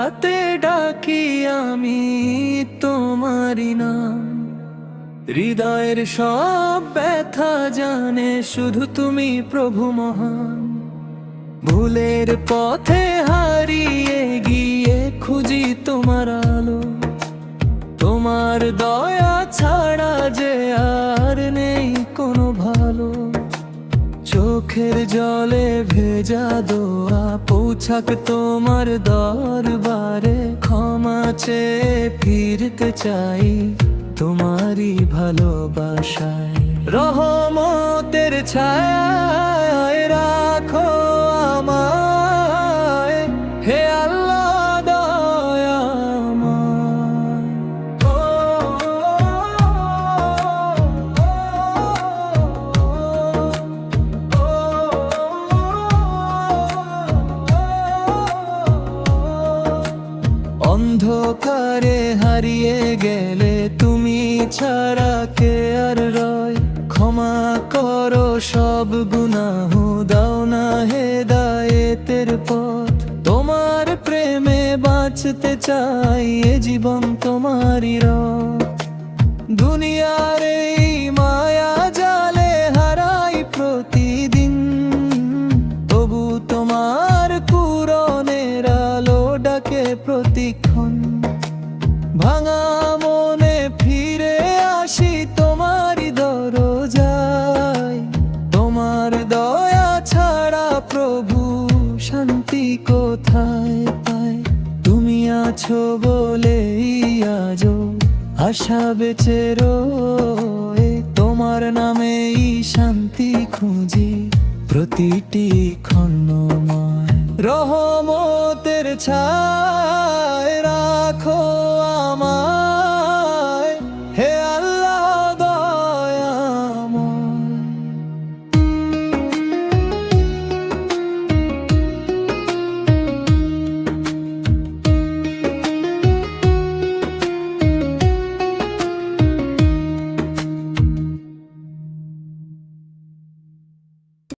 রাতে ডাকি আমি তোমারি নাম। হৃদয়ের সব ব্যথা জানে শুধু তুমি প্রভু মহান। ভুলের পথে হারিয়ে গিয়ে খুঁজি তোমার আলো। তোমার দয়া ছাড়া যে আর নেই কোনো ভালো। চোখের জলে ভেজা দোয়া পৌঁছাক তোমার দরবারে। ক্ষমা চেয়ে ফিরতে চাই তোমারই ভালোবাসায়। রহমতের ছায়ায় রাখো আমায়, হে আল্লাহ দয়াময়। অন্ধকারে হারিয়ে গেলে তুমি ছাড়া কে আর রয়। ক্ষমা করো সব গুনাহ, দাও না হেদায়েতের পথ। তোমার প্রেমে বাঁচতে চাই, এ জীবন তোমারই রথ। দুনিয়ার এই মায়া জালে হারাই প্রতিদিন, তবু তোমার পূরণের আলো ডাকে প্রতিক্ষণ। ভাঙা মনে ফিরে আসি তোমারই দরজায়। তোমার দয়া ছাড়া প্রভু শান্তি কোথায় পাই। তুমি আছো বলেই আজো আশা বেঁচে রয়ে। তোমার নামেই শান্তি খুঁজি প্রতিটি ক্ষণময়। রহমতের ছায় রাখো